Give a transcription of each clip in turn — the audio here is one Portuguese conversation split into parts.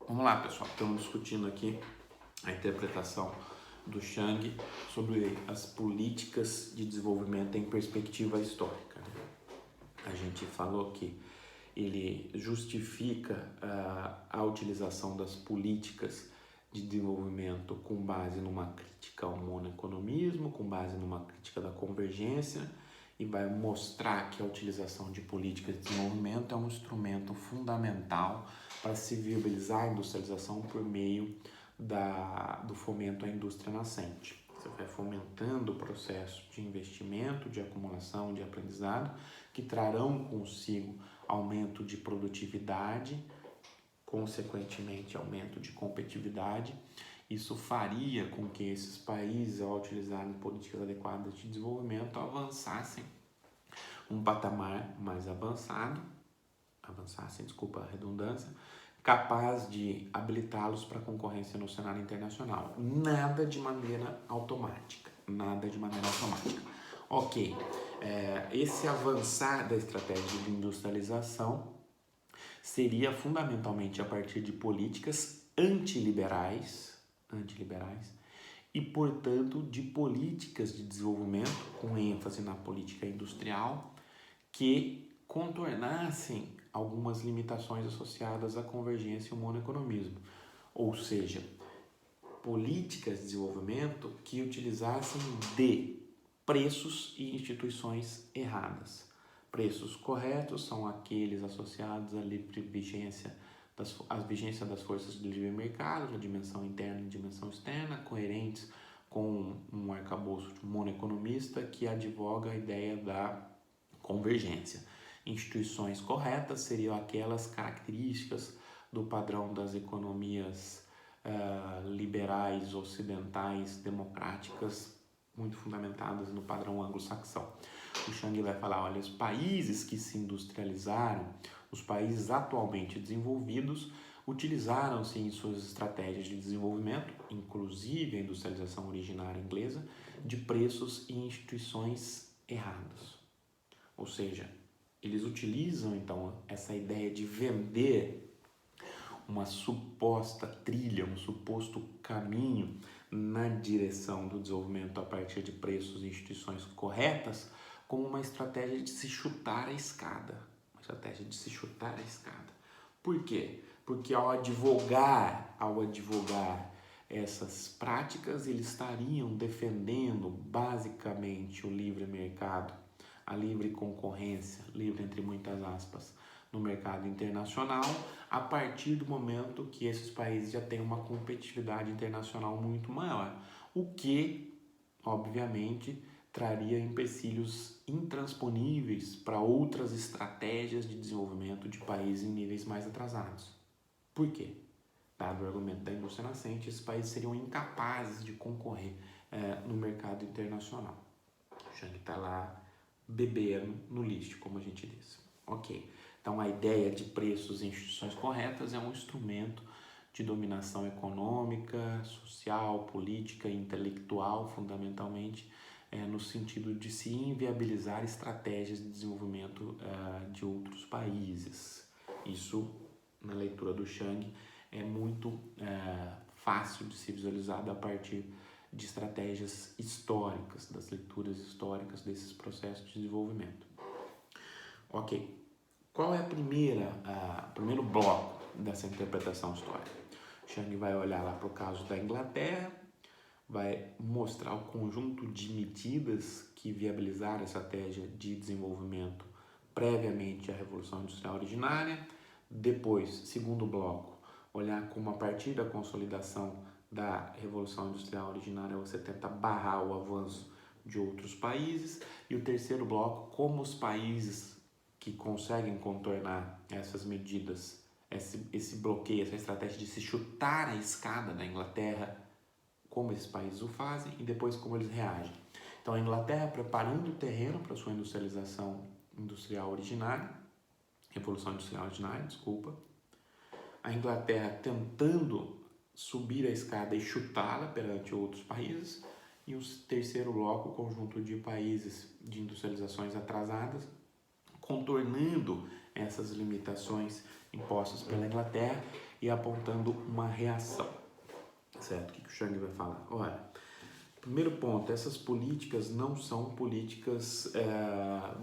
Vamos lá, pessoal. Estamos discutindo aqui a interpretação do Chang sobre as políticas de desenvolvimento em perspectiva histórica. A gente falou que ele justifica a utilização das políticas de desenvolvimento com base numa crítica ao monoeconomismo, com base numa crítica da convergência, e vai mostrar que a utilização de políticas de desenvolvimento é um instrumento fundamental para se viabilizar a industrialização por meio do fomento à indústria nascente. Você vai fomentando o processo de investimento, de acumulação, de aprendizado, que trarão consigo aumento de produtividade, consequentemente aumento de competitividade. Isso faria com que esses países, ao utilizarem políticas adequadas de desenvolvimento, avançassem um patamar mais desculpa a redundância, capaz de habilitá-los para concorrência no cenário internacional. Nada de maneira automática. Ok, esse avançar da estratégia de industrialização seria fundamentalmente a partir de políticas antiliberais e, portanto, de políticas de desenvolvimento com ênfase na política industrial que contornassem algumas limitações associadas à convergência e ao monoeconomismo, ou seja, políticas de desenvolvimento que utilizassem de preços e instituições erradas. Preços corretos são aqueles associados à livre vigência das forças do livre mercado, na dimensão interna e dimensão externa, coerentes com um arcabouço monoeconomista que advoga a ideia da convergência. Instituições corretas seriam aquelas características do padrão das economias liberais, ocidentais, democráticas, muito fundamentadas no padrão anglo-saxão. O Chang vai falar, olha, os países que se industrializaram, os países atualmente desenvolvidos, utilizaram-se em suas estratégias de desenvolvimento, inclusive a industrialização originária inglesa, de preços e instituições errados. Ou seja, eles utilizam então essa ideia de vender uma suposta trilha, um suposto caminho na direção do desenvolvimento a partir de preços e instituições corretas, como uma estratégia de se chutar a escada. Por quê? Porque ao advogar essas práticas, eles estariam defendendo basicamente o livre mercado, a livre concorrência, livre entre muitas aspas, no mercado internacional, a partir do momento que esses países já têm uma competitividade internacional muito maior, o que, obviamente, traria empecilhos intransponíveis para outras estratégias de desenvolvimento de países em níveis mais atrasados. Por quê? Dado o argumento da indústria nascente, esses países seriam incapazes de concorrer no mercado internacional. O Chang está lá bebendo no lixo, como a gente diz. Ok, então a ideia de preços e instituições corretas é um instrumento de dominação econômica, social, política e intelectual, fundamentalmente, no sentido de se inviabilizar estratégias de desenvolvimento de outros países. Isso, na leitura do Chang, é muito fácil de ser visualizado a partir de estratégias históricas, das leituras históricas desses processos de desenvolvimento. Ok, qual é o primeiro bloco dessa interpretação histórica? Chang vai olhar lá para o caso da Inglaterra, vai mostrar o conjunto de medidas que viabilizaram a estratégia de desenvolvimento previamente à Revolução Industrial Originária. Depois, segundo bloco, olhar como a partir da consolidação da Revolução Industrial Originária você tenta barrar o avanço de outros países. E o terceiro bloco, como os países que conseguem contornar essas medidas, esse bloqueio, essa estratégia de se chutar a escada da Inglaterra, como esses países o fazem e depois como eles reagem. Então a Inglaterra preparando o terreno para sua industrialização industrial originária, Revolução Industrial Originária, a Inglaterra tentando subir a escada e chutá-la perante outros países, e o terceiro bloco, o conjunto de países de industrializações atrasadas, contornando essas limitações impostas pela Inglaterra e apontando uma reação, certo? O que o Chang vai falar? Olha, primeiro ponto, essas políticas não são políticas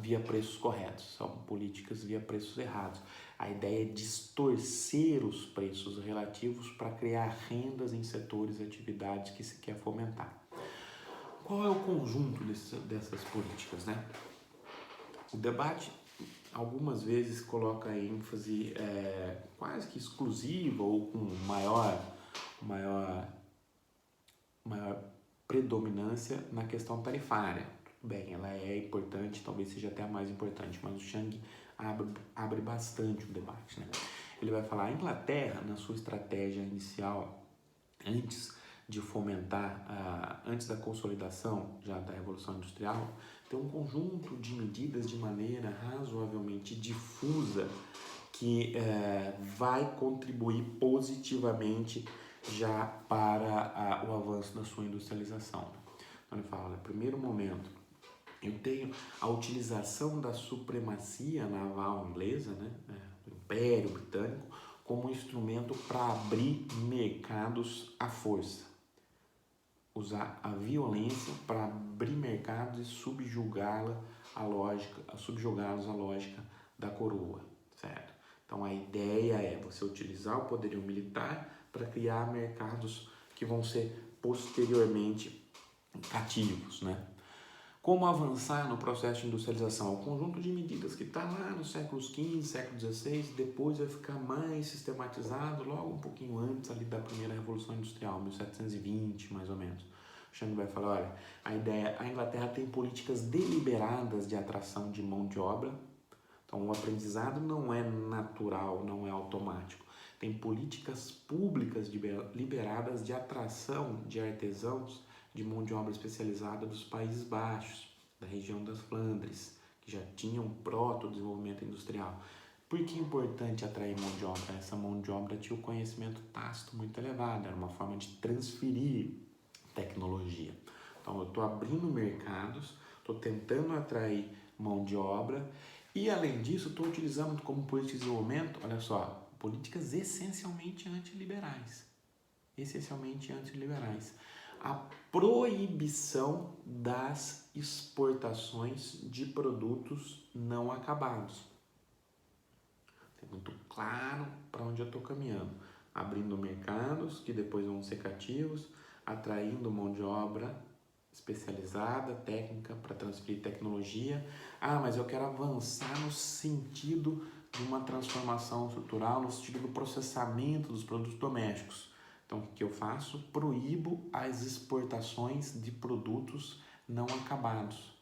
via preços corretos, são políticas via preços errados. A ideia é distorcer os preços relativos para criar rendas em setores e atividades que se quer fomentar. Qual é o conjunto dessas políticas, né? O debate algumas vezes coloca ênfase quase que exclusiva ou com maior predominância na questão tarifária. Bem, ela é importante, talvez seja até a mais importante, mas o Chang abre bastante o debate, né? Ele vai falar, a Inglaterra, na sua estratégia inicial, antes de fomentar, antes da consolidação já da Revolução Industrial, tem um conjunto de medidas de maneira razoavelmente difusa que vai contribuir positivamente já para o avanço da sua industrialização. Então ele fala, primeiro momento, eu tenho a utilização da supremacia naval inglesa, né, do Império Britânico, como instrumento para abrir mercados à força. Usar a violência para abrir mercados e subjugá-los à lógica da coroa, certo? Então a ideia é você utilizar o poderio militar para criar mercados que vão ser posteriormente cativos, né? Como avançar no processo de industrialização? O conjunto de medidas que está lá no século XV, século XVI, depois vai ficar mais sistematizado logo um pouquinho antes ali da primeira Revolução Industrial, 1720 mais ou menos. O Chang vai falar, olha, a Inglaterra tem políticas deliberadas de atração de mão de obra, então o aprendizado não é natural, não é automático. Tem políticas públicas liberadas de atração de artesãos de mão de obra especializada dos Países Baixos, da região das Flandres, que já tinham proto-desenvolvimento industrial. Por que é importante atrair mão de obra? Essa mão de obra tinha o conhecimento tácito muito elevado, era uma forma de transferir tecnologia. Então eu estou abrindo mercados, estou tentando atrair mão de obra e, além disso, estou utilizando como política de desenvolvimento, olha só, políticas essencialmente antiliberais. A proibição das exportações de produtos não acabados. É muito claro para onde eu estou caminhando. Abrindo mercados que depois vão ser cativos, atraindo mão de obra especializada, técnica, para transferir tecnologia. Mas eu quero avançar no sentido de uma transformação estrutural, no sentido do processamento dos produtos domésticos. Então, o que eu faço? Proíbo as exportações de produtos não acabados,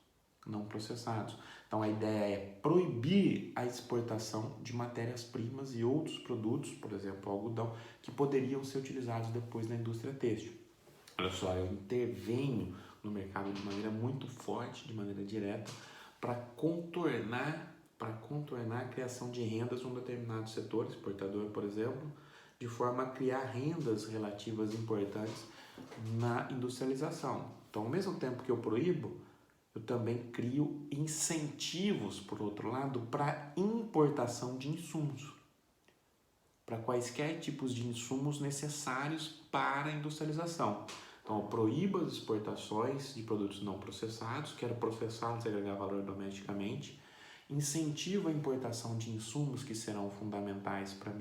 não processados. Então, a ideia é proibir a exportação de matérias-primas e outros produtos, por exemplo, o algodão, que poderiam ser utilizados depois na indústria têxtil. Olha só, eu intervenho no mercado de maneira muito forte, de maneira direta, para contornar a criação de rendas num determinado setor, exportador, por exemplo, de forma a criar rendas relativas importantes na industrialização. Então, ao mesmo tempo que eu proíbo, eu também crio incentivos, por outro lado, para importação de insumos, para quaisquer tipos de insumos necessários para a industrialização. Então, eu proíbo as exportações de produtos não processados, quero processá-los e agregar valor domesticamente, incentivo a importação de insumos que serão fundamentais para a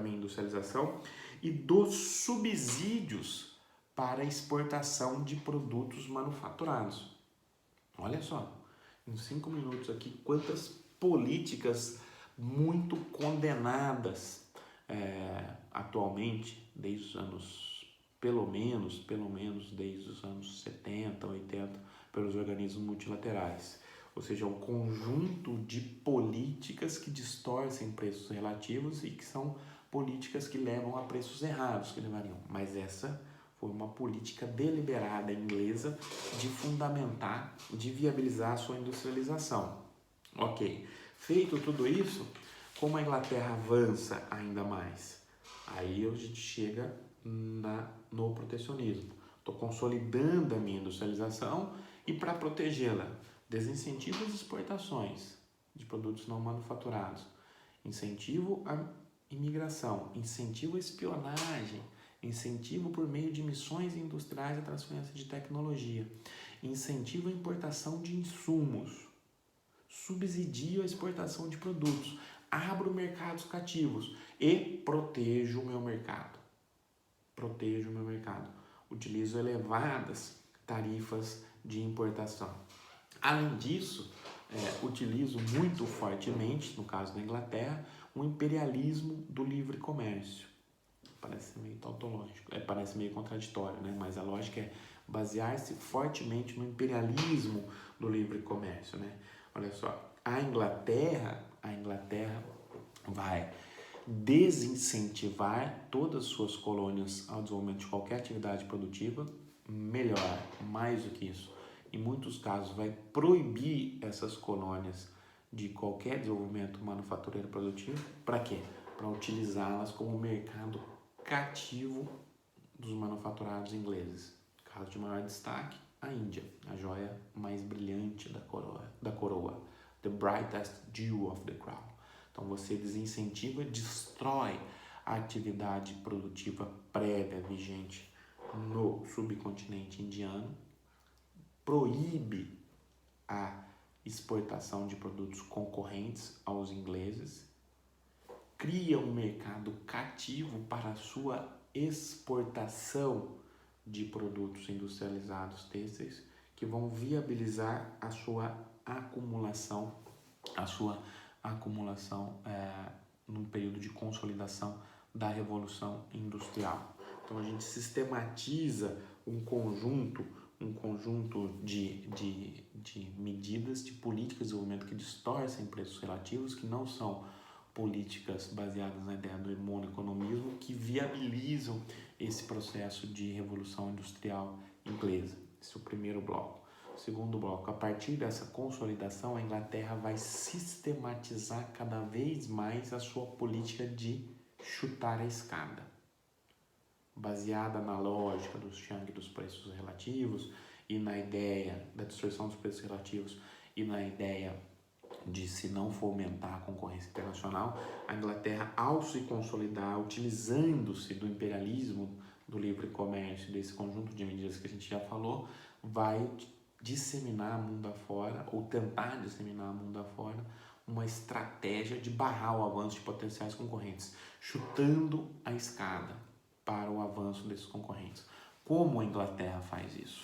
minha industrialização e dou subsídios para a exportação de produtos manufaturados. Olha só, em 5 minutos aqui, quantas políticas muito condenadas atualmente, desde os anos, pelo menos desde os anos 70, 80, pelos organismos multilaterais. Ou seja, um conjunto de políticas que distorcem preços relativos e que são políticas que levam a preços errados, que levariam. Mas essa foi uma política deliberada inglesa de fundamentar, de viabilizar a sua industrialização. Ok, feito tudo isso, como a Inglaterra avança ainda mais? Aí a gente chega no protecionismo. Estou consolidando a minha industrialização e, para protegê-la, desincentivo as exportações de produtos não manufaturados. incentivo à imigração, incentivo à espionagem, incentivo por meio de missões industriais e transferência de tecnologia, incentivo à importação de insumos, subsidio a exportação de produtos, abro mercados cativos e protejo o meu mercado. Protejo o meu mercado. Utilizo elevadas tarifas de importação. Além disso, utilizo muito fortemente, no caso da Inglaterra, o imperialismo do livre comércio. Parece meio tautológico, parece meio contraditório, né? Mas a lógica é basear-se fortemente no imperialismo do livre comércio, né? Olha só, a Inglaterra vai desincentivar todas as suas colônias ao desenvolvimento de qualquer atividade produtiva, melhor, mais do que isso, em muitos casos vai proibir essas colônias de qualquer desenvolvimento manufatureiro produtivo. Para quê? Para utilizá-las como mercado cativo dos manufaturados ingleses. Caso de maior destaque, a Índia, a joia mais brilhante da coroa, the brightest jewel of the crown. Então você desincentiva, destrói a atividade produtiva prévia vigente no subcontinente indiano, proíbe a exportação de produtos concorrentes aos ingleses, cria um mercado cativo para a sua exportação de produtos industrializados têxteis que vão viabilizar a sua acumulação num período de consolidação da Revolução Industrial. Então a gente sistematiza um conjunto de medidas, de políticas de desenvolvimento que distorcem preços relativos, que não são políticas baseadas na ideia do monoeconomismo, que viabilizam esse processo de revolução industrial inglesa. Esse é o primeiro bloco. O segundo bloco, a partir dessa consolidação, a Inglaterra vai sistematizar cada vez mais a sua política de chutar a escada, baseada na lógica do Chiang dos preços relativos e na ideia da distorção dos preços relativos e na ideia de se não fomentar a concorrência internacional. A Inglaterra, ao se consolidar, utilizando-se do imperialismo, do livre comércio, desse conjunto de medidas que a gente já falou, vai disseminar mundo afora, ou tentar disseminar mundo afora, uma estratégia de barrar o avanço de potenciais concorrentes, chutando a escada para o avanço desses concorrentes. Como a Inglaterra faz isso?